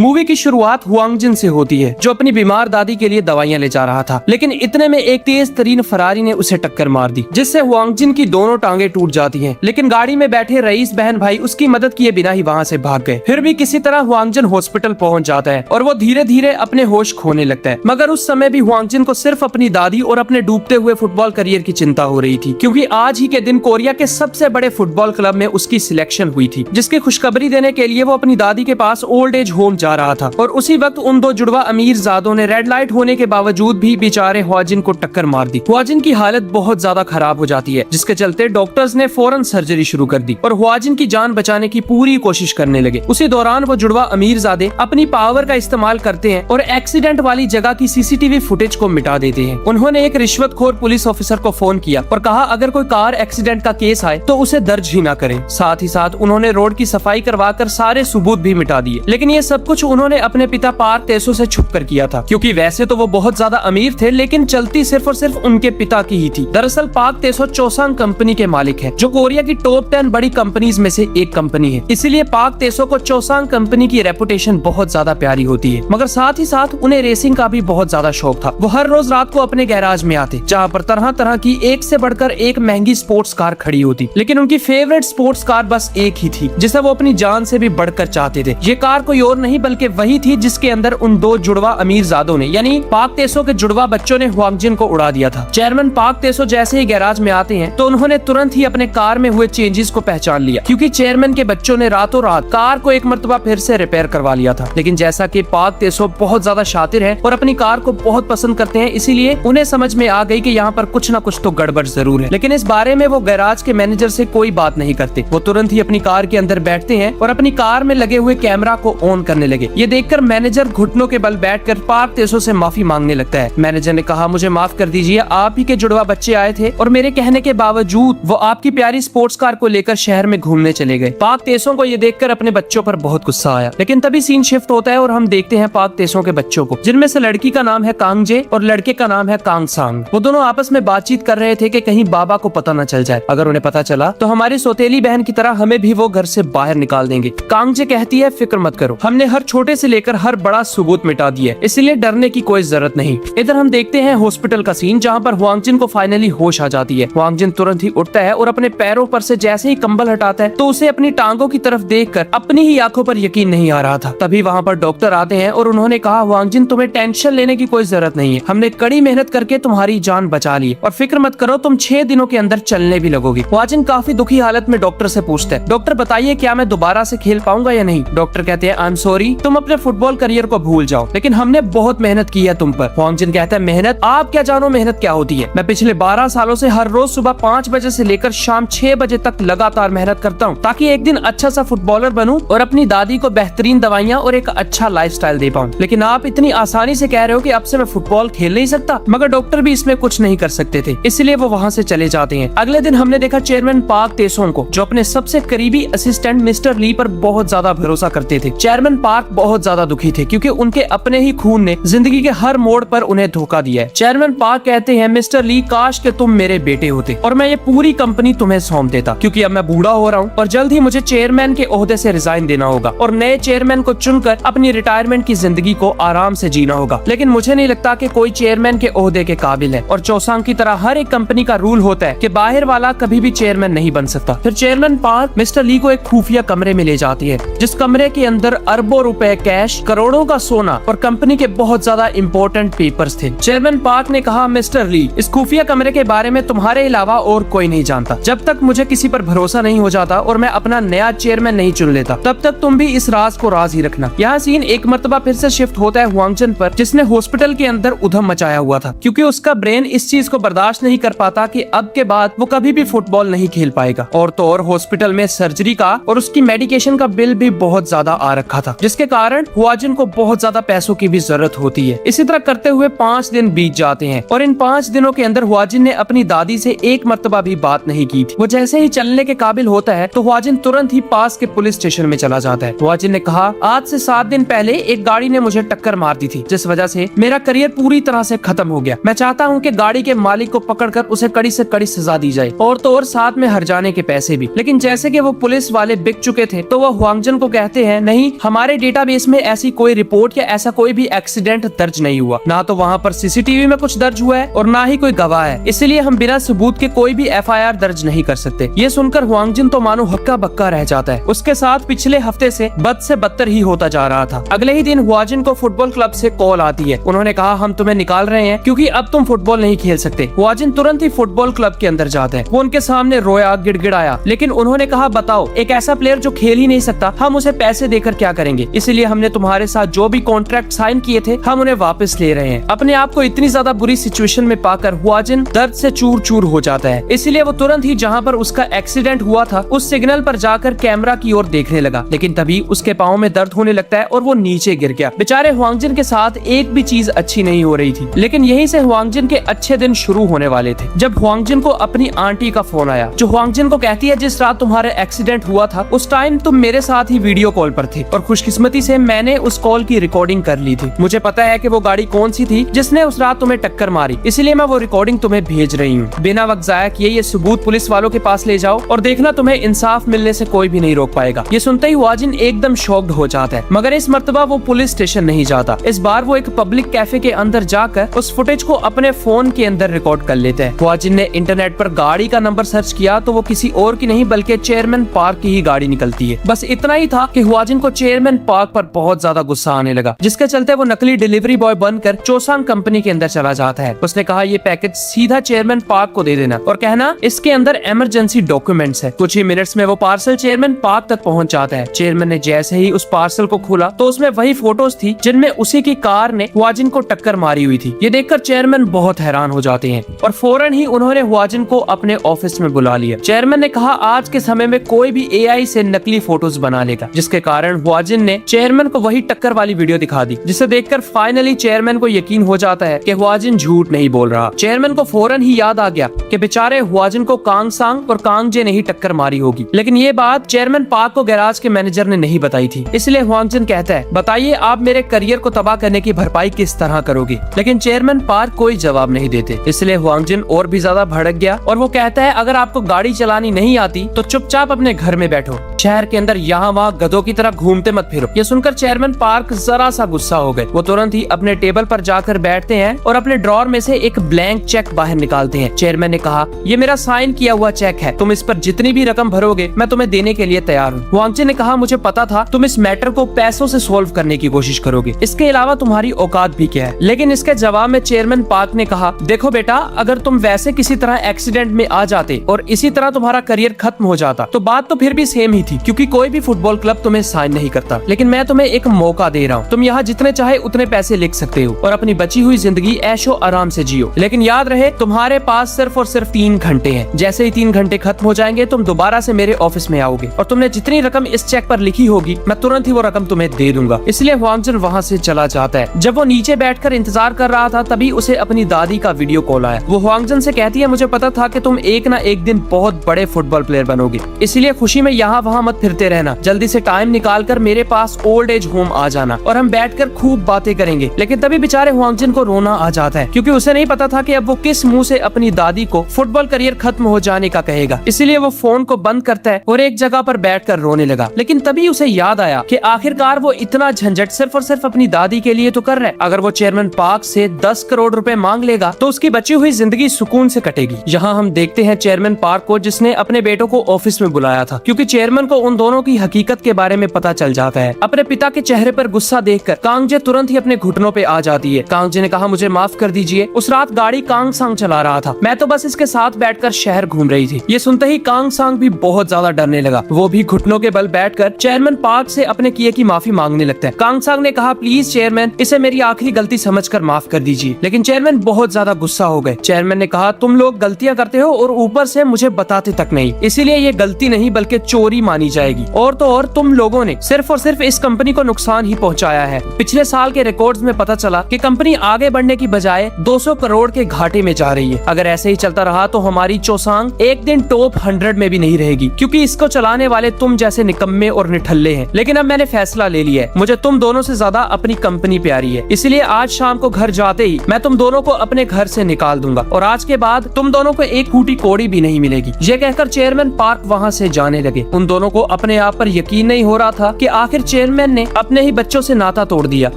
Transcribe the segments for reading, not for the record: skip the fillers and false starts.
Movie की शुरुआत हुआंगजिन से होती है, जो अपनी बीमार दादी के लिए दवाइयां ले जा रहा था, लेकिन इतने में एक तेज तरीन फरारी ने उसे टक्कर मार दी, जिससे हुआंगजिन की दोनों टांगे टूट जाती हैं। लेकिन गाड़ी में बैठे रईस बहन भाई उसकी मदद किए बिना ही वहाँ से भाग गए। फिर भी किसी तरह हुआंगजिन हॉस्पिटल पहुँच जाता है और वो धीरे धीरे अपने होश खोने लगता है। मगर उस समय भी हुआंगजिन को सिर्फ अपनी दादी और अपने डूबते हुए फुटबॉल करियर की चिंता हो रही थी, क्योंकि आज ही के दिन कोरिया के सबसे बड़े फुटबॉल क्लब में उसकी सिलेक्शन हुई थी, जिसकी खुशखबरी देने के लिए वो अपनी दादी के पास ओल्ड एज होम जा रहा था। और उसी वक्त उन दो जुड़वा अमीर जादों ने रेड लाइट होने के बावजूद भी बेचारे हुआजिन को टक्कर मार दी। हुआजिन की हालत बहुत ज्यादा खराब हो जाती है, जिसके चलते डॉक्टर्स ने फौरन सर्जरी शुरू कर दी और हुआजिन की जान बचाने की पूरी कोशिश करने लगे। उसी दौरान वो जुड़वा अमीरजादे अपनी पावर का इस्तेमाल करते हैं और एक्सीडेंट वाली जगह की सीसीटीवी फुटेज को मिटा देते हैं। उन्होंने एक रिश्वतखोर पुलिस ऑफिसर को फोन किया और कहा अगर कोई कार एक्सीडेंट का केस आए तो उसे दर्ज ही ना करें। साथ ही साथ उन्होंने रोड की सफाई करवाकर सारे सबूत भी मिटा दिए। लेकिन ये सब कुछ उन्होंने अपने पिता पार्क तेसो से छुप कर किया था, क्योंकि वैसे तो वो बहुत ज्यादा अमीर थे, लेकिन चलती सिर्फ और सिर्फ उनके पिता की ही थी। दरअसल पार्क तेसो चोसांग कंपनी के मालिक है, जो कोरिया की टॉप 10 बड़ी कंपनीज में से एक कंपनी है। इसीलिए पार्क तेसो को चोसांग कंपनी की रेपुटेशन बहुत ज्यादा प्यारी होती है। मगर साथ ही साथ उन्हें रेसिंग का भी बहुत ज्यादा शौक था। वो हर रोज रात को अपने गैराज में आते, जहाँ पर तरह तरह की एक से बढ़कर एक महंगी स्पोर्ट्स कार खड़ी होती, लेकिन उनकी फेवरेट स्पोर्ट्स कार बस एक ही थी, जिसे वो अपनी जान से भी बढ़कर चाहते थे। ये कार कोई और नहीं बल्कि वही थी जिसके अंदर उन दो जुड़वा अमीरजादों ने, यानी पार्क तेसो के जुड़वा बच्चों ने हुआंगजिन को उड़ा दिया था। चेयरमैन पार्क तेसो जैसे ही गैराज में आते हैं तो उन्होंने तुरंत ही अपने कार में हुए चेंजेस को पहचान लिया, क्योंकि चेयरमैन के बच्चों ने रातों रात कार को एक मर्तबा फिर से रिपेयर करवा लिया था। लेकिन जैसा कि पार्क तेसो बहुत ज्यादा शातिर है और अपनी कार को बहुत पसंद करते हैं, इसीलिए उन्हें समझ में आ गई कि यहाँ पर कुछ ना कुछ तो गड़बड़ जरूर है। लेकिन इस बारे में वो गैराज के मैनेजर से कोई बात नहीं करते। वो तुरंत ही अपनी कार के अंदर बैठते हैं और अपनी कार में लगे हुए कैमरा को ऑन करने लगे। ये देखकर मैनेजर घुटनों के बल बैठकर पार्क तेसो से माफी मांगने लगता है। मैनेजर ने कहा मुझे माफ कर दीजिए, आप ही के जुड़वा बच्चे आए थे और मेरे कहने के बावजूद वो आपकी प्यारी स्पोर्ट्स कार को लेकर शहर में घूमने चले गए। पार्क तेसो को ये देखकर अपने बच्चों पर बहुत गुस्सा आया। लेकिन तभी सीन शिफ्ट होता है और हम देखते हैं पार्क तेसो के बच्चों को, जिनमें से लड़की का नाम है कांगजे और लड़के का नाम है कांगसांग। वो दोनों आपस में बातचीत कर रहे थे कि कहीं बाबा को पता न चल जाए। अगर उन्हें पता चला तो हमारी सौतेली बहन की तरह हमें भी वो घर से बाहर निकाल देंगे। कांगजे कहती है फिक्र मत करो, हमने हर छोटे से लेकर हर बड़ा सबूत मिटा दिया, इसलिए डरने की कोई जरूरत नहीं। इधर हम देखते हैं हॉस्पिटल का सीन, जहाँ पर हुआंगजिन को फाइनली होश आ जाती है। हुआंगजिन तुरंत ही उठता है और अपने पैरों पर से जैसे ही कंबल हटाता है तो उसे अपनी टांगों की तरफ देखकर अपनी ही आंखों पर यकीन नहीं आ रहा था। तभी वहाँ पर डॉक्टर आते हैं और उन्होंने कहा हुआंगजिन तुम्हें टेंशन लेने की कोई जरूरत नहीं है, हमने कड़ी मेहनत करके तुम्हारी जान बचा ली और फिक्र मत करो, तुम 6 दिनों के अंदर चलने भी लगोगी। हुआंगजिन काफी दुखी हालत में डॉक्टर से पूछता है डॉक्टर बताइए क्या मैं दोबारा से खेल पाऊंगा या नहीं। डॉक्टर कहते हैं आई एम सॉरी, तुम अपने फुटबॉल करियर को भूल जाओ, लेकिन हमने बहुत मेहनत की है तुम पर। हुआंगजिन कहता है मेहनत, आप क्या जानो मेहनत क्या होती है। मैं पिछले 12 सालों से हर रोज सुबह 5 बजे से लेकर शाम 6 बजे तक लगातार मेहनत करता हूँ, ताकि एक दिन अच्छा सा फुटबॉलर बनूं और अपनी दादी को बेहतरीन दवाइयाँ और एक अच्छा लाइफस्टाइल दे पाऊँ। लेकिन आप इतनी आसानी से कह रहे हो कि अब से मैं फुटबॉल खेल नहीं सकता। मगर डॉक्टर भी इसमें कुछ नहीं कर सकते थे, इसलिए वो वहाँ से चले जाते हैं। अगले दिन हमने देखा चेयरमैन पार्क तेसो को, जो अपने सबसे करीबी असिस्टेंट मिस्टर ली पर बहुत ज्यादा भरोसा करते थे। चेयरमैन पार्क बहुत ज्यादा दुखी थे, क्योंकि उनके अपने ही खून ने जिंदगी के हर मोड़ पर उन्हें धोखा दिया है। चेयरमैन पार्क कहते हैं मिस्टर ली, काश के तुम मेरे बेटे होते और मैं ये पूरी कंपनी तुम्हें सौंप देता, क्योंकि अब मैं बूढ़ा हो रहा हूँ और जल्द ही मुझे चेयरमैन के ओहदे से रिजाइन देना होगा और नए चेयरमैन को चुनकर अपनी रिटायरमेंट की जिंदगी को आराम से जीना होगा। लेकिन मुझे नहीं लगता कि कोई चेयरमैन के ओहदे के काबिल है, और चोसांग की तरह हर एक कंपनी का रूल होता है कि बाहर वाला कभी भी चेयरमैन नहीं बन सकता। फिर चेयरमैन पार्क मिस्टर ली को एक खुफिया कमरे में ले जाती है, जिस कमरे के अंदर अरबों रुपए कैश, करोड़ों का सोना और कंपनी के बहुत ज्यादा इंपॉर्टेंट पेपर्स थे। चेयरमैन पार्क ने कहा मिस्टर ली, इस खुफिया कमरे के बारे में तुम्हारे अलावा और कोई नहीं जानता। जब तक मुझे किसी पर भरोसा नहीं हो जाता और मैं अपना नया चेयरमैन नहीं चुन लेता, तब तक तुम भी इस राज को राज ही रखना। यहाँ सीन एक मर्तबा फिर से शिफ्ट होता है हुआंगजिन पर, जिसने हॉस्पिटल के अंदर उधम मचाया हुआ था, क्योंकि उसका ब्रेन इस चीज को बर्दाश्त नहीं कर पाता कि अब के बाद वो कभी भी फुटबॉल नहीं खेल पाएगा। और तो और हॉस्पिटल में सर्जरी का और उसकी मेडिकेशन का बिल भी बहुत ज्यादा आ रखा था, जिसके कारण हुआजिन को बहुत ज्यादा पैसों की भी जरूरत होती है। इसी तरह करते हुए 5 दिन बीत जाते हैं और इन 5 दिनों के अंदर हुआजिन ने अपनी दादी से एक मर्तबा भी बात नहीं की थी। वो जैसे ही चलने के काबिल होता है तो हुआजिन तुरंत ही पास के पुलिस स्टेशन में चला जाता है। हुआजिन ने कहा आज से 7 दिन पहले एक गाड़ी ने मुझे टक्कर मार दी थी, जिस वजह से मेरा करियर पूरी तरह से खत्म हो गया। मैं चाहता हूँ कि गाड़ी के मालिक को पकड़कर उसे कड़ी से कड़ी सजा दी जाए और तो और साथ में हर्जाने के पैसे भी। लेकिन जैसे कि वो पुलिस वाले बिक चुके थे तो वो हुआंगजिन को कहते हैं नहीं, हमारे डेटाबेस में ऐसी कोई रिपोर्ट या ऐसा कोई भी एक्सीडेंट दर्ज नहीं हुआ, ना तो वहाँ पर सीसीटीवी में कुछ दर्ज हुआ है और ना ही कोई गवाह है, इसलिए हम बिना सबूत के कोई भी एफआईआर दर्ज नहीं कर सकते। ये सुनकर हुआंग जिन तो मानो हक्का बक्का रह जाता है। उसके साथ पिछले हफ्ते से बद से बदतर ही होता जा रहा था। अगले ही दिन हुआ जिन को फुटबॉल क्लब से कॉल आती है। उन्होंने कहा हम तुम्हें निकाल रहे हैं क्योंकि अब तुम फुटबॉल नहीं खेल सकते। हुआ जिन तुरंत ही फुटबॉल क्लब के अंदर जाते हैं। वो उनके सामने रोया, गिड़गिड़ाया, लेकिन उन्होंने कहा बताओ, एक ऐसा प्लेयर जो खेल ही नहीं सकता, हम उसे पैसे देकर क्या करेंगे? इसलिए हमने तुम्हारे साथ जो भी कॉन्ट्रैक्ट साइन किए थे हम उन्हें वापस ले रहे हैं। अपने आप को इतनी ज्यादा बुरी सिचुएशन में पाकर हुआ जिन दर्द से चूर चूर हो जाता है। इसलिए वो तुरंत ही जहाँ पर उसका एक्सीडेंट हुआ था उस सिग्नल पर जाकर कैमरा की ओर देखने लगा, लेकिन तभी उसके पाँव में दर्द होने लगता है और वो नीचे गिर गया। बेचारे हुआंग जिन के साथ एक भी चीज अच्छी नहीं हो रही थी, लेकिन यहीं से हुआंग जिन के अच्छे दिन शुरू होने वाले थे। जब हुआंग जिन को अपनी आंटी का फोन आया, जो हुआंग जिन को कहती है जिस रात तुम्हारे एक्सीडेंट हुआ था उस टाइम तुम मेरे साथ ही वीडियो कॉल पर थे और खुशकिस्मती से मैंने उस कॉल की रिकॉर्डिंग कर ली थी। मुझे पता है कि वो गाड़ी कौन सी थी जिसने उस रात तुम्हें टक्कर मारी, इसलिए मैं वो रिकॉर्डिंग तुम्हें भेज रही हूँ। बिना वक्त जाया किए ये सबूत पुलिस वालों के पास ले जाओ और देखना तुम्हें इंसाफ मिलने से कोई भी नहीं रोक पाएगा। ये सुनते ही हुआ जिन एकदम शॉक्ड हो जाता है, मगर इस मर्तबा वो पुलिस स्टेशन नहीं जाता। इस बार वो एक पब्लिक कैफे के अंदर जाकर उस फुटेज को अपने फोन के अंदर रिकॉर्ड कर लेते हैं। हुआ जिन ने इंटरनेट पर गाड़ी का नंबर सर्च किया तो वो किसी और की नहीं बल्कि चेयरमैन पार्क की ही गाड़ी निकलती है। बस इतना ही था कि हुआ जिन को चेयरमैन पार्क पर बहुत ज्यादा गुस्सा आने लगा, जिसके चलते वो नकली डिलीवरी बॉय बनकर चोसांग कंपनी के अंदर चला जाता है। उसने कहा ये पैकेज सीधा चेयरमैन पार्क को दे देना और कहना इसके अंदर इमरजेंसी डॉक्यूमेंट्स है। कुछ ही मिनट्स में वो पार्सल चेयरमैन पार्क तक पहुंच जाता है। चेयरमैन ने जैसे ही उस पार्सल को खोला तो उसमें वही फोटोज थी जिनमें उसी की कार ने हुआ जिन को टक्कर मारी हुई थी। ये देखकर चेयरमैन बहुत हैरान हो जाते हैं और फौरन ही उन्होंने हुआ जिन को अपने ऑफिस में बुला लिया। चेयरमैन ने कहा आज के समय में कोई भी एआई से नकली फोटोज बना लेगा, जिसके कारण हुआ जिन ने चेयरमैन को वही टक्कर वाली वीडियो दिखा दी, जिसे देखकर फाइनली चेयरमैन को यकीन हो जाता है कि हुआ जिन झूठ नहीं बोल रहा। चेयरमैन को फौरन ही याद आ गया कि बेचारे हुआ जिन को कांग सांग और कांग जे ने ही टक्कर मारी होगी, लेकिन ये बात चेयरमैन पार्क को गैराज के मैनेजर ने नहीं बताई थी। इसलिए हुआंग जिन कहता है बताइए आप मेरे करियर को तबाह करने की भरपाई किस तरह करोगे, लेकिन चेयरमैन पार्क कोई जवाब नहीं देते। इसलिए हुआंग जिन और भी ज्यादा भड़क गया और वो कहता है अगर आपको गाड़ी चलानी नहीं आती तो चुपचाप अपने घर में बैठो, शहर के अंदर यहाँ वहाँ गधों की तरह घूमते मत फिरो। ये सुनकर चेयरमैन पार्क जरा सा गुस्सा हो गए। वो तुरंत ही अपने टेबल पर जाकर बैठते हैं और अपने ड्रॉर में से एक ब्लैंक चेक बाहर निकालते हैं। चेयरमैन ने कहा ये मेरा साइन किया हुआ चेक है, तुम इस पर जितनी भी रकम भरोगे मैं तुम्हें देने के लिए तैयार हूँ। हुआंग जिन ने कहा मुझे पता था तुम इस मैटर को पैसों से सोल्व करने की कोशिश करोगे, इसके अलावा तुम्हारी औकात भी क्या है। लेकिन इसके जवाब में चेयरमैन पार्क ने कहा देखो बेटा, अगर तुम वैसे किसी तरह एक्सीडेंट में आ जाते और इसी तरह तुम्हारा करियर खत्म हो जाता तो बात तो फिर भी सेम ही थी, क्योंकि कोई भी फुटबॉल क्लब तुम्हें साइन नहीं करता। लेकिन मैं तुम्हें एक मौका दे रहा हूँ, तुम यहाँ जितने चाहे उतने पैसे लिख सकते हो और अपनी बची हुई जिंदगी ऐशो आराम से जियो। लेकिन याद रहे तुम्हारे पास सिर्फ और सिर्फ 3 घंटे हैं। जैसे ही 3 घंटे खत्म हो जाएंगे तुम दोबारा से मेरे ऑफिस में आओगे और तुमने जितनी रकम इस चेक पर लिखी होगी मैं तुरंत ही वो रकम तुम्हें दे दूंगा। इसलिए हुआंग जिन वहाँ से चला जाता है। जब वो नीचे बैठकर इंतजार कर रहा था तभी उसे अपनी दादी का वीडियो कॉल आया। वो हुआंग जिन से कहती है मुझे पता था कि तुम एक ना एक दिन बहुत बड़े फुटबॉल प्लेयर बनोगे, इसलिए खुशी में यहाँ वहाँ मत फिरते रहना, जल्दी से टाइम निकाल कर मेरे पास ओल्ड एज होम आ जाना और हम बैठकर खूब बातें करेंगे। लेकिन तभी बेचारे हुआंग जिन को रोना आ जाता है, क्योंकि उसे नहीं पता था कि अब वो किस मुंह से अपनी दादी को फुटबॉल करियर खत्म हो जाने का कहेगा। इसलिए वो फोन को बंद करता है और एक जगह पर बैठकर रोने लगा। लेकिन तभी उसे याद आया कि आखिरकार वो इतना झंझट सिर्फ और सिर्फ अपनी दादी के लिए तो कर रहा है। अगर वो चेयरमैन पार्क से 10 करोड़ रुपए मांग लेगा तो उसकी बची हुई जिंदगी सुकून से कटेगी। यहाँ हम देखते हैं चेयरमैन पार्क को, जिसने अपने बेटों को ऑफिस में बुलाया था, क्योंकि चेयरमैन को उन दोनों की हकीकत के बारे में पता चल जाता है। अपने पिता के चेहरे पर गुस्सा देखकर कांग जे तुरंत ही अपने घुटनों पे आ जाती है। कांग जे ने कहा मुझे माफ कर दीजिए, उस रात गाड़ी कांग सांग चला रहा था, मैं तो बस इसके साथ बैठकर शहर घूम रही थी। ये सुनते ही कांग सांग भी बहुत ज्यादा डरने लगा। वो भी घुटनों के बल बैठकर चेयरमैन पार्क से अपने किए की माफी मांगने लगता है। कांग सांग ने कहा प्लीज चेयरमैन, इसे मेरी आखिरी गलती समझकर माफ कर दीजिए। लेकिन चेयरमैन बहुत ज्यादा गुस्सा हो गए। चेयरमैन ने कहा तुम लोग गलतियां करते हो और ऊपर से मुझे बताते तक नहीं, इसीलिए ये गलती नहीं बल्कि चोरी मानी जाएगी। और तो और तुम लोगों ने सिर्फ और सिर्फ इस कंपनी को नुकसान ही पहुंचाया है। पिछले साल के रिकॉर्ड्स में पता चला कि कंपनी आगे बढ़ने की बजाय 200 करोड़ के घाटे में जा रही है। अगर ऐसे ही चलता रहा तो हमारी चोसांग एक दिन टॉप 100 में भी नहीं रहेगी, क्योंकि इसको चलाने वाले तुम जैसे निकम्मे और निठल्ले हैं। लेकिन अब मैंने फैसला ले लिया है, मुझे तुम दोनों से ज्यादा अपनी कंपनी प्यारी है, इसलिए आज शाम को घर जाते ही मैं तुम दोनों को अपने घर से निकाल दूंगा और आज के बाद तुम दोनों को एक फूटी कोड़ी भी नहीं मिलेगी। ये कहकर चेयरमैन पार्क वहाँ से जाने लगे। उन दोनों को अपने आप पर यकीन नहीं हो रहा था कि आखिर चेयरमैन ने अपने ही बच्चों से नाता तोड़ दिया,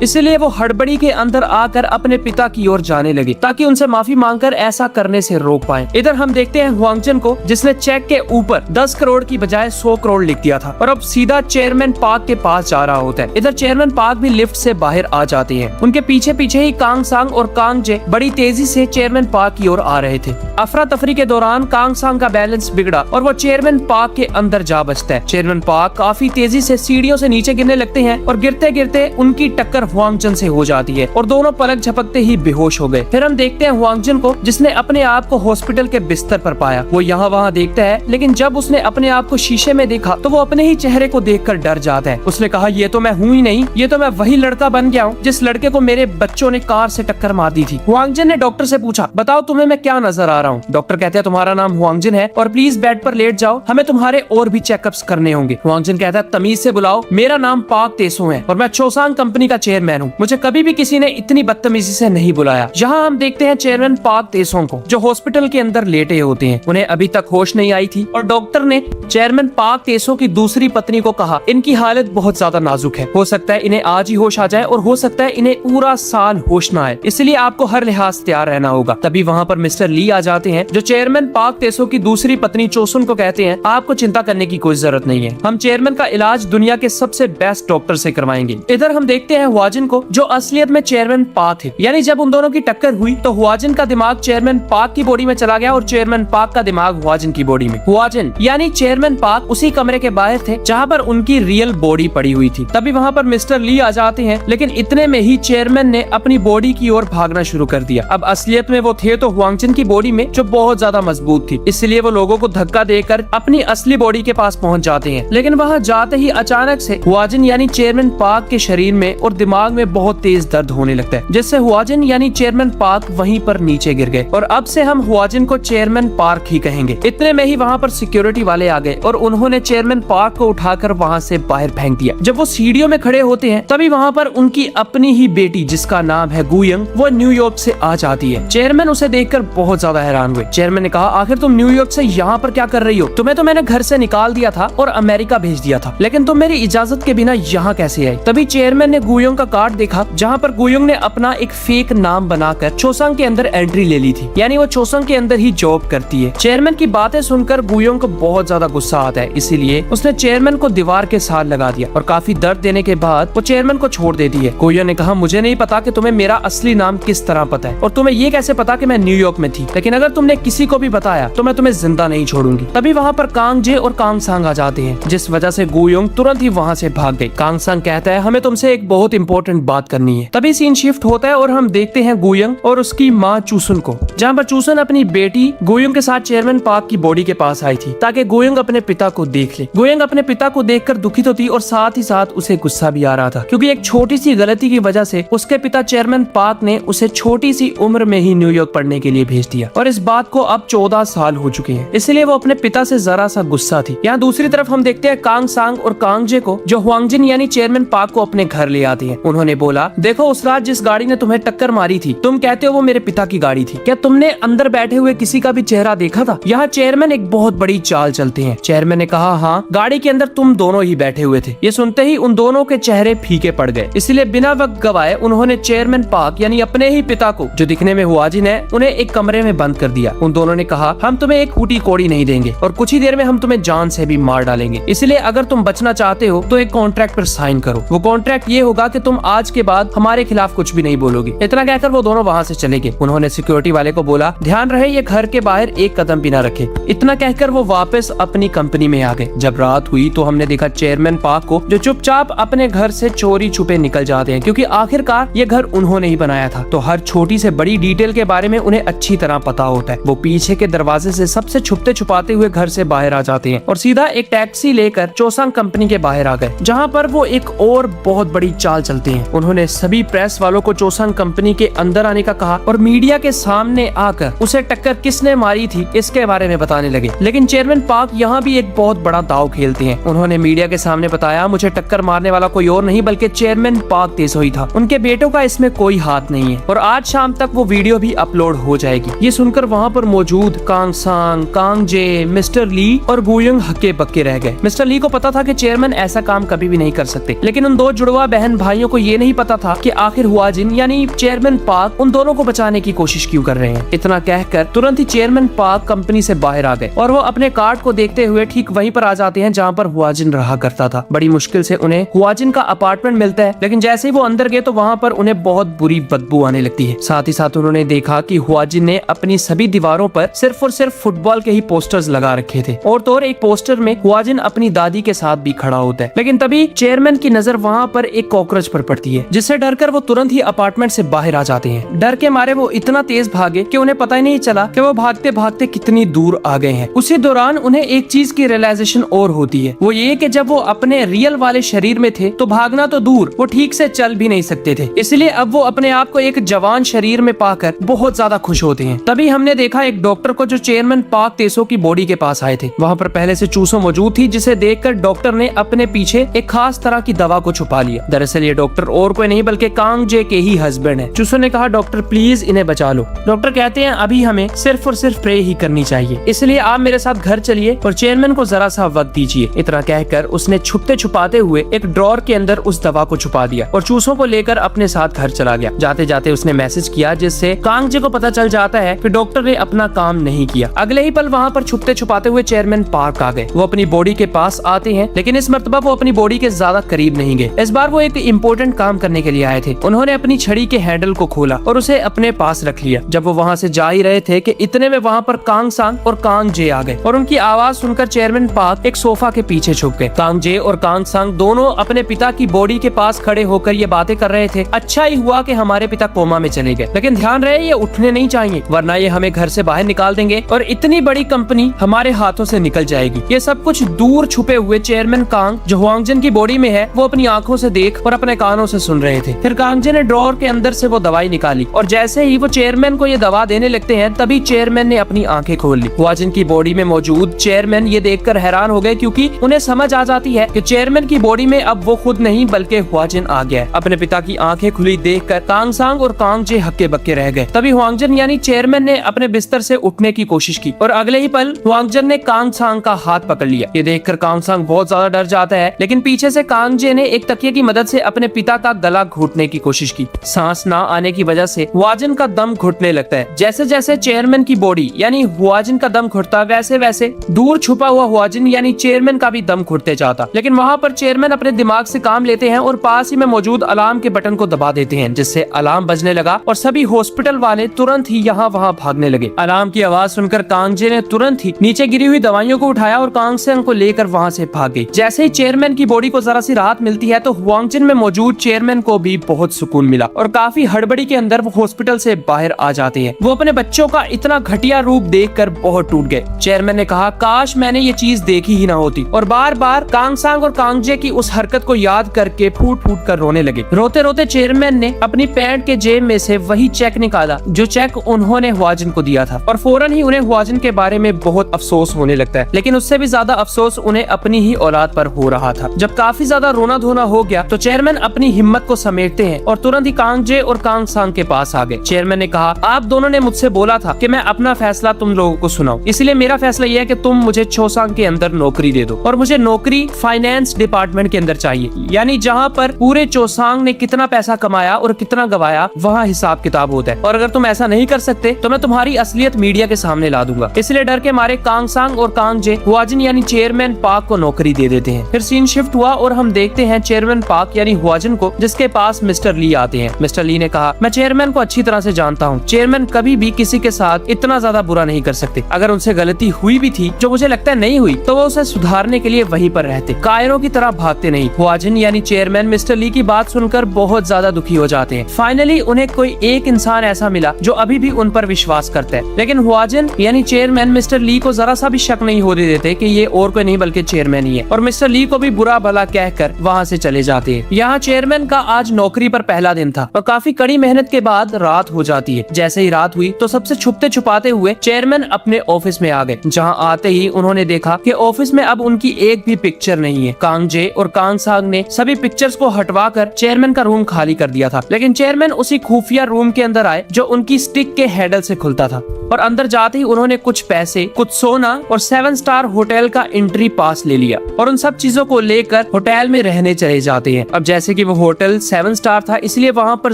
इसलिए वो हड़बड़ी के अंदर आकर अपने पिता की ओर जाने लगे ताकि उनसे माफी मांगकर ऐसा करने से रोक पाए। इधर हम देखते हैं हुआंगजन को, जिसने चेक के ऊपर 10 करोड़ की बजाय 100 करोड़ लिख दिया था और अब सीधा चेयरमैन पार्क के पास जा रहा होता है। इधर चेयरमैन पार्क भी लिफ्ट से बाहर आ जाते हैं। उनके पीछे पीछे ही कांग सांग और कांग जे बड़ी तेजी से चेयरमैन पार्क की ओर आ रहे थे। अफरा तफरी के दौरान कांग सांग का बैलेंस बिगड़ा और वो चेयरमैन पार्क के अंदर जा बचता है। चेयरमैन पार्क काफी तेजी से सीढ़ियों से नीचे गिरने लगते हैं और गिरते गिरते उनकी टक्कर हुआंगजन से हो जाती है और दोनों पलक झपकते ही बेहोश हो गए। फिर हम देखते हैं हुआंगजन को, जिसने अपने आप को हॉस्पिटल के बिस्तर पर पाया। वो यहाँ वहाँ देखता है, लेकिन जब उसने अपने आप को शीशे में देखा तो वो अपने ही चेहरे को देखकर डर जाता है। उसने कहा, ये तो मैं हूँ ही नहीं, ये तो मैं वही लड़का बन गया हूँ जिस लड़के को मेरे बच्चों ने कार से टक्कर मार दी थी। हुआंगजन ने डॉक्टर से पूछा, बताओ तुम्हें मैं क्या नजर आ रहा हूँ? डॉक्टर कहते हैं, तुम्हारा नाम हुआंगजन है और प्लीज बेड पर लेट जाओ, हमें तुम्हारे और भी चेकअप्स करने होंगे। हुआंगजन कहता है, तमीज से बुलाओ, मेरा नाम पार्क तेसो है और मैं चोसांग कंपनी का चेयरमैन हूँ। मुझे कभी भी किसी ने इतनी बदतमीजी से नहीं बुलाया। यहाँ हम देखते हैं चेयरमैन पार्क तेसो को, जो हॉस्पिटल के अंदर लेटे होते हैं। उन्हें अभी तक होश नहीं आई थी और डॉक्टर ने चेयरमैन पार्क तेसो की दूसरी पत्नी को कहा, इनकी हालत बहुत ज्यादा नाजुक है, हो सकता है इन्हें आज ही होश आ जाए और हो सकता है इन्हें पूरा साल होश ना आए, इसलिए आपको हर लिहाज से तैयार रहना होगा। तभी वहाँ पर मिस्टर ली आ जाते हैं, जो चेयरमैन पार्क तेसो की दूसरी पत्नी चोसुन को कहते हैं, आपको चिंता करने की कोई जरूरत नहीं है, हम चेयरमैन का इलाज दुनिया के सबसे बेस्ट डॉक्टर से करवाएंगे। इधर हम देखते हैं हुआजिन को, जो असलियत में चेयरमैन पार्क थे। यानी जब उन दोनों की टक्कर हुई तो हुआजिन का दिमाग चेयरमैन पार्क की बॉडी में चला गया और चेयरमैन पार्क का दिमाग हुआजिन की बॉडी में। हुआजिन यानी चेयरमैन पार्क उसी कमरे के बाहर थे जहाँ पर उनकी रियल बॉडी पड़ी हुई थी। तभी वहाँ पर मिस्टर ली आ जाते हैं, लेकिन इतने में ही चेयरमैन ने अपनी बॉडी की ओर भागना शुरू कर दिया। अब असलियत में वो थे तो हुआंगजन की बॉडी में, जो बहुत ज्यादा मजबूत थी, इसलिए वो लोगों को धक्का देकर अपनी असली बॉडी के पास पहुँच जाते हैं। लेकिन वहाँ जाते ही अचानक से हुआजिन यानी चेयरमैन पार्क के शरीर में और दिमाग में बहुत तेज दर्द होने लगता है, जिससे हुआजिन यानी चेयरमैन पार्क वहीं पर नीचे गिर गए और अब से हम हुआजिन को चेयरमैन पार्क ही कहेंगे। इतने में ही वहाँ पर सिक्योरिटी वाले आ गए और उन्होंने चेयरमैन पार्क को उठाकर वहाँ से बाहर फेंक दिया। जब वो सीढ़ियों में खड़े होते हैं तभी वहाँ पर उनकी अपनी ही बेटी, जिसका नाम है गुयंग, वो न्यूयॉर्क से आ जाती है। चेयरमैन उसे देखकर बहुत ज्यादा हैरान हुए। चेयरमैन ने कहा, आखिर तुम न्यूयॉर्क से यहाँ पर क्या कर रही हो? तुम्हें तो मैंने घर से निकाल दिया था और अमेरिका भेज दिया था, लेकिन तुम मेरी इजाजत के बिना यहाँ कैसे आई? तभी चेयरमैन ने गुयंग का कार्ड देखा, जहाँ पर गुयंग ने अपना एक फेक नाम बनाकर चोसंग के अंदर एंट्री ले ली थी, यानी वो चोसंग के अंदर ही जॉब करती है। चेयरमैन की बातें सुनकर गुयंग को बहुत ज्यादा गुस्सा आता है, इसीलिए उसने चेयरमैन को दीवार के साथ लगा दिया और काफी दर्द देने के बाद वो चेयरमैन को छोड़ देती है। गुयंग ने कहा, मुझे नहीं पता कि तुम्हें मेरा असली नाम किस तरह पता है और तुम्हें ये कैसे पता कि मैं न्यूयॉर्क में थी, लेकिन अगर तुमने किसी को भी बताया तो मैं तुम्हें जिंदा नहीं छोड़ूंगी। तभी वहाँ पर कांग जे और कांग सांग आ जाते हैं, जिस वजह से गुयंग तुरंत ही वहाँ से भाग गई। कांग सांग कहता है, हमें तुमसे एक बहुत इंपॉर्टेंट बात करनी है। तभी सीन शिफ्ट होता है और हम देखते हैं गुयंग और उसकी माँ चूसुन को, जहाँ पर चूसुन अपनी बेटी गुयंग के साथ चेयरमैन पार्क की बॉडी के पास आई थी ताकि गुयंग अपने पिता को देख ले। गुयंग अपने पिता को देखकर दुखी तो थी और साथ ही साथ उसे गुस्सा भी आ रहा था, क्योंकि एक छोटी सी गलती की वजह से उसके पिता चेयरमैन पार्क ने उसे छोटी सी उम्र में ही न्यूयॉर्क पढ़ने के लिए भेज दिया और इस बात को अब 14 साल हो चुके हैं, इसलिए वो अपने पिता से जरा सा गुस्सा थी। यहाँ दूसरी तरफ हम देखते हैं कांग सांग और कांग जे को, जो हुआंगजिन यानी चेयरमैन पार्क को अपने घर ले आते हैं। उन्होंने बोला, देखो उस रात जिस गाड़ी ने तुम्हें टक्कर मारी थी, तुम कहते हो वो मेरे पिता की गाड़ी थी, क्या तुमने अंदर बैठे हुए किसी का भी चेहरा देखा था? यहाँ चेयरमैन एक बहुत बड़ी चाल चलते हैं। चेयरमैन ने कहा, हाँ, गाड़ी के अंदर तुम दोनों ही बैठे हुए थे। ये सुनते ही उन दोनों के चेहरे फीके पड़ गए, इसलिए बिना वक्त गवाए उन्होंने चेयरमैन पार्क यानी अपने ही पिता को, जो दिखने में हुआजिन है, उन्हें एक कमरे में बंद कर दिया। उन दोनों ने कहा, हम तुम्हें एक फूटी कोड़ी नहीं देंगे और कुछ ही देर में हम तुम्हें जान से भी मार डालेंगे, इसलिए अगर तुम बचना चाहते हो तो एक कॉन्ट्रैक्ट पर साइन करो। वो कॉन्ट्रैक्ट ये होगा कि तुम आज के बाद हमारे खिलाफ कुछ भी नहीं बोलोगे। इतना कहकर वो दोनों वहाँ से चले गए। उन्होंने सिक्योरिटी वाले को बोला, ध्यान रहे ये घर के बाहर एक कदम भी ना रखे। इतना कहकर वो वापस अपनी कंपनी में आ गए। जब रात हुई तो हमने देखा चेयरमैन पार्क को, जो चुपचाप अपने घर से चोरी छुपे निकल जाते हैं, क्योंकि आखिरकार ये घर उन्होंने ही बनाया था, तो हर छोटी से बड़ी डिटेल के बारे में उन्हें अच्छी तरह पता होता है। वो पीछे के दरवाजे से सबसे छुपते छुपाते हुए घर से बाहर आ जाते हैं और सीधा एक टैक्सी लेकर चोसंग कंपनी के बाहर आ गए, जहाँ पर वो एक और बहुत बड़ी चाल चलते हैं। उन्होंने सभी प्रेस वालों को चोसंग कंपनी के अंदर आने का कहा और मीडिया के सामने आकर उसे टक्कर किसने मारी थी इसके बारे में बताने लगे। लेकिन चेयरमैन पार्क यहाँ भी एक बहुत बड़ा दाव खेलते हैं। उन्होंने मीडिया के सामने बताया, मुझे टक्कर मारने वाला कोई और नहीं बल्कि चेयरमैन पार्क तेसो ही था, उनके बेटों का इसमें कोई हाथ नहीं है और आज शाम तक वो वीडियो भी अपलोड हो जाएगी। ये सुनकर वहाँ पर मौजूद कांग सांग, कांग जे, मिस्टर ली और गुयंग हक्के बक्के रह गए। मिस्टर ली को पता था कि चेयरमैन ऐसा काम कभी कभी भी नहीं कर सकते। लेकिन उन दो जुड़वा बहन भाइयों को ये नहीं पता था कि आखिर हुआजिन यानी चेयरमैन पार्क उन दोनों को बचाने की कोशिश क्यों कर रहे हैं। इतना कहकर तुरंत ही चेयरमैन पार्क कंपनी से बाहर आ गए और वो अपने कार्ड को देखते हुए ठीक वहीं पर आ जाते हैं जहाँ पर हुआजिन रहा करता था। बड़ी मुश्किल से उन्हें हुआजिन का अपार्टमेंट मिलता है, लेकिन जैसे ही वो अंदर गए तो वहाँ पर उन्हें बहुत बुरी बदबू आने लगती है। साथ ही साथ उन्होंने देखा कि हुआजिन ने अपनी सभी दीवारों पर सिर्फ और सिर्फ फुटबॉल के ही पोस्टर्स लगा रखे थे और तो और एक पोस्टर में हुआजिन अपनी दादी के साथ भी खड़ा होता है। लेकिन तभी चेयरमैन की नजर वहाँ पर एक कॉकरोच पर पड़ती है, जिससे डरकर वो तुरंत ही अपार्टमेंट से बाहर आ जाते हैं। डर के मारे वो इतना तेज भागे कि उन्हें पता ही नहीं चला कि वो भागते भागते कितनी दूर आ गए हैं। उसी दौरान उन्हें एक चीज की रियलाइजेशन और होती है, वो ये कि जब वो अपने रियल वाले शरीर में थे तो भागना तो दूर, वो ठीक से चल भी नहीं सकते थे। इसलिए अब वो अपने आप को एक जवान शरीर में पाकर बहुत ज्यादा खुश होते हैं। तभी हमने देखा एक डॉक्टर को जो चेयरमैन पार्क तेसो की बॉडी के पास आए थे। वहाँ पर पहले से चूसो मौजूद थी, जिसे देखकर डॉक्टर ने अपने पीछे एक खास तरह की दवा को छुपा लिया। दरअसल ये डॉक्टर और कोई नहीं बल्कि कांग जे के ही हस्बैंड है। चूसो ने कहा, डॉक्टर प्लीज इन्हें बचा लो। डॉक्टर कहते हैं अभी हमें सिर्फ और सिर्फ प्रे ही करनी चाहिए, इसलिए आप मेरे साथ घर चलिए और चेयरमैन को जरा सा वक्त दीजिए। इतना कहकर उसने छुपते छुपाते हुए एक ड्रॉर के अंदर उस दवा को छुपा दिया और चूसों को लेकर अपने साथ घर चला गया। जाते जाते उसने मैसेज किया, जिससे कांग जे को पता चल जाता है कि डॉक्टर ने अपना काम नहीं किया। अगले ही पल वहाँ पर छुपते छुपाते हुए चेयरमैन पार्क आ गए। वो अपनी बॉडी के पास आते हैं, लेकिन इस मर्तबा वो अपनी बॉडी के ज्यादा करीब नहीं गए। इस बार वो एक इम्पोर्टेंट काम करने के लिए आए थे। उन्होंने अपनी छड़ी के हैंडल को खोला और उसे अपने पास रख लिया। जब वो वहाँ से जा ही रहे थे कि इतने में वहाँ पर कांग सांग और कांग जे आ गए और उनकी आवाज सुनकर चेयरमैन पार्क एक सोफा के पीछे छुप गए। कांग जे और कांग सांग दोनों अपने पिता की बॉडी के पास खड़े होकर ये बातें कर रहे थे। अच्छा ही हुआ कि हमारे पिता कोमा में चले गए, लेकिन ध्यान रहे ये उठने नहीं चाहिए, वरना ये हमें घर से बाहर निकाल देंगे और इतनी बड़ी कंपनी हमारे हाथों से निकल जाएगी। ये सब कुछ दूर छुपे हुए चेयरमैन कांग जो हुआंगजिन की बॉडी में है वो अपनी आंखों से देख और अपने कानों से सुन रहे थे। फिर कांग जे ने ड्रॉर के अंदर से वो दवाई निकाली और जैसे ही वो चेयरमैन को ये दवा देने लगते हैं तभी चेयरमैन ने अपनी आंखें खोल ली। हुआंगजिन की बॉडी में मौजूद चेयरमैन ये देखकर हैरान हो गए, क्योंकि उन्हें समझ आ जाती है कि चेयरमैन की बॉडी में अब वो खुद नहीं बल्कि हुआंगजिन आ गया है। अपने पिता की आंखें खुली देखकर कांग सांग और कांग जे हक्के बक्के रह गए। तभी हुआंगजिन यानी चेयरमैन ने अपने बिस्तर से उठने की कोशिश की और अगले ही पल हुआंगजिन ने कांग सांग का हाथ पकड़ लिया। ये देखकर कांग सांग बहुत ज्यादा डर जाता है, लेकिन पीछे से कांग जे ने एक तकिए की मदद से अपने पिता का गला घोटने की कोशिश की। सांस ना आने की वजह से हुआंगजिन का दम घुटने लगता है। जैसे जैसे चेयरमैन की बॉडी यानी हुआंगजिन का दम घुटता, वैसे वैसे दूर छुपा हुआ हुआंगजिन यानी चेयरमैन का भी दम घुटते जाता। लेकिन वहाँ पर चेयरमैन अपने दिमाग से काम लेते हैं और पास ही में मौजूद अलार्म के बटन को दबा देते हैं, जिससे अलार्म बजने लगा और सभी हॉस्पिटल वाले तुरंत ही यहाँ वहाँ भागने लगे। अलार्म की आवाज सुनकर कांग जे ने तुरंत ही नीचे गिरी हुई दवाइयों को उठाया और कांग सांग को लेकर वहाँ से भाग गई। जैसे ही चेयरमैन की बॉडी को जरा सी राहत मिलती है तो हुआंगजिन में मौजूद चेयरमैन को भी बहुत सुकून मिला और काफी हड़बड़ी के अंदर वो हॉस्पिटल से बाहर आ जाते हैं। वो अपने बच्चों का इतना घटिया रूप देखकर बहुत टूट गए। चेयरमैन ने कहा, काश मैंने ये चीज देखी ही ना होती, और बार बार कांग सांग और कांग जे की उस हरकत को याद करके फूट फूट कर रोने लगे। रोते रोते चेयरमैन ने अपनी पैंट के जेब में से वही चेक निकाला जो चेक उन्होंने हुआंगजिन को दिया था और फौरन ही उन्हें हुआंगजिन के बारे में बहुत अफसोस होने लगता है। लेकिन उससे भी ज्यादा अफसोस उन्हें अपनी ही औलाद पर हो रहा था। जब काफी ज्यादा रोना धोना हो गया तो चेयरमैन अपनी हिम्मत को समेटते हैं और तुरंत ही कांग जे और कांग सांग के पास आ गए। चेयरमैन ने कहा, आप दोनों ने मुझसे बोला था कि मैं अपना फैसला तुम लोगों को सुनाऊं, इसलिए मेरा फैसला यह है कि तुम मुझे चोसांग के अंदर नौकरी दे दो और मुझे नौकरी फाइनेंस डिपार्टमेंट के अंदर चाहिए, यानी जहाँ पर पूरे चोसांग ने कितना पैसा कमाया और कितना गवाया वहाँ हिसाब किताब होता है। और अगर तुम ऐसा नहीं कर सकते तो मैं तुम्हारी असलियत मीडिया के सामने ला दूंगा। इसलिए डर के मारे कांग सांग और कांग जे हुआंगजिन यानी चेयरमैन पार्क को नौकरी दे देते हैं। फिर सीन शिफ्ट हुआ और हम देखते हैं चेयरमैन पार्क यानी हुआंगजिन को, जिसके पास मिस्टर ली आते हैं। मिस्टर ली ने कहा, मैं चेयरमैन को अच्छी तरह से जानता हूँ, चेयरमैन कभी भी किसी के साथ इतना ज्यादा बुरा नहीं कर सकते। अगर उनसे गलती हुई भी थी, जो मुझे लगता है नहीं हुई, तो वो उसे सुधारने के लिए वहीं पर रहते, कायरों की तरह भागते नहीं। हुआंगजिन यानी चेयरमैन मिस्टर ली की बात सुनकर बहुत ज्यादा दुखी हो जाते हैं। फाइनली उन्हें कोई एक इंसान ऐसा मिला जो अभी भी उन पर विश्वास करता है। लेकिन हुआंगजिन यानी चेयरमैन मिस्टर ली को जरा सा भी शक नहीं होने देते कि ये और कोई नहीं बल्कि चेयरमैन ही है, और मिस्टर ली को भी बुरा भला कहकर वहाँ से चले जाते हैं। यहाँ चेयरमैन का आज नौकरी पर पहला दिन था और काफी कड़ी मेहनत के बाद रात हो जाती है। जैसे ही रात हुई तो सबसे छुपते छुपाते हुए चेयरमैन अपने ऑफिस में आ गए। जहाँ आते ही उन्होंने देखा कि ऑफिस में अब उनकी एक भी पिक्चर नहीं है। कांग जे और कांग सांग ने सभी पिक्चर्स को हटवाकर चेयरमैन का रूम खाली कर दिया था, लेकिन चेयरमैन उसी खुफिया रूम के अंदर आए जो उनकी स्टिक के हैंडल से खुलता था और अंदर जाते ही उन्होंने कुछ पैसे, कुछ सोना और 7 स्टार होटल का एंट्री पास ले लिया और उन सब चीजों को लेकर होटल में रहने चले जाते हैं। अब जैसे कि वो होटल 7 स्टार था, इसलिए वहाँ पर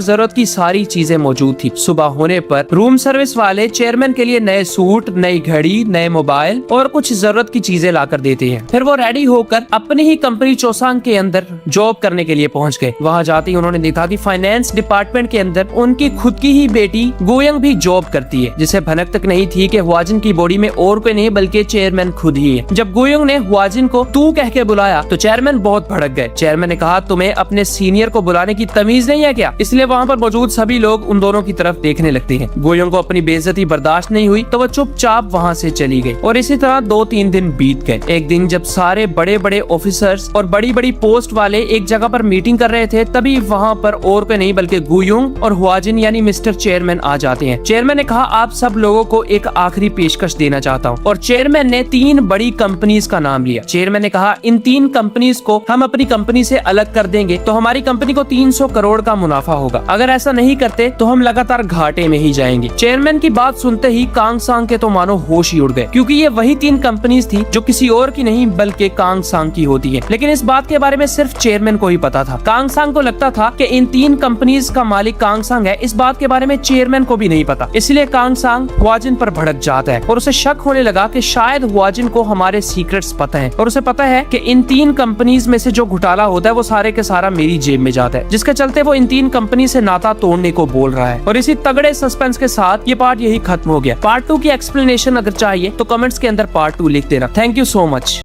जरूरत की सारी चीजें मौजूद थी। सुबह होने पर रूम सर्विस वाले चेयरमैन के लिए नए सूट, नई घड़ी, नए मोबाइल और कुछ जरूरत की चीजें लाकर देते हैं। फिर वो रेडी होकर अपनी ही कंपनी चोसांग के अंदर जॉब करने के लिए पहुंच गए। वहां जाते ही उन्होंने देखा कि फाइनेंस डिपार्टमेंट के अंदर उनकी खुद की ही बेटी गोयंग भी जॉब करती है, जिसे भनक तक नहीं थी कि हुआजिन की बॉडी में और कोई नहीं बल्कि चेयरमैन खुद ही है। जब गोयंग ने हुआजिन को तू कह के बुलाया तो चेयरमैन बहुत भड़क गए। चेयरमैन ने कहा, तुम्हें अपने सीनियर को बुलाने की तमीज नहीं है क्या? इसलिए वहाँ पर मौजूद सभी लोग उन दोनों की तरफ देखने लगते हैं। गोयंग को अपनी बेइज्जती बर्दाश्त नहीं हुई तो वो चुपचाप वहाँ से चली गई और इसी तरह 2-3 दिन बीत गए। एक दिन जब सारे बड़े बड़े ऑफिसर्स और बड़ी बड़ी पोस्ट वाले एक जगह पर मीटिंग कर रहे थे, तभी वहाँ पर और कोई नहीं बल्कि गोयंग और हुआजिन यानी मिस्टर चेयरमैन आ जाते हैं। चेयरमैन ने कहा, आप सब लोगों को एक आखिरी पेशकश देना चाहता हूँ। और चेयरमैन ने 3 बड़ी कंपनीज का नाम लिया। चेयरमैन ने कहा, इन 3 कंपनीज को हम अपनी कंपनी से अलग कर देंगे तो हमारी कंपनी को 300 करोड़ का मुनाफा होगा। अगर ऐसा नहीं करते तो हम लगातार घाटे में ही जाएंगे। चेयरमैन की बात सुनते ही कांग सांग के तो मानो होश ही उड़ गए, क्योंकि ये वही 3 कंपनीज थी जो किसी और की नहीं बल्कि कांग सांग की होती है। लेकिन इस बात के बारे में सिर्फ चेयरमैन को ही पता था। कांग सांग को लगता था कि इन 3 कंपनीज का मालिक कांग सांग है। इस बात के बारे में चेयरमैन को भी नहीं पता। इसलिए कांग सांग हुआजिन पर भड़क जाता है और उसे शक होने लगा कि शायद हुआजिन को हमारे सीक्रेट्स पता है और उसे पता है कि इन 3 कंपनीज में से जो घोटाला होता है वो सारे के सारा मेरी जेब में जाता है, जिसके चलते वो इन 3 कंपनी से नाता तोड़ने को बोल रहा है। और इसी तगड़े सस्पेंस के साथ ये पार्ट यही खत्म हो गया। पार्ट 2 की एक्सप्लेनेशन अगर चाहिए तो कमेंट्स के अंदर पार्ट 2 लिख देना। Thank you so much.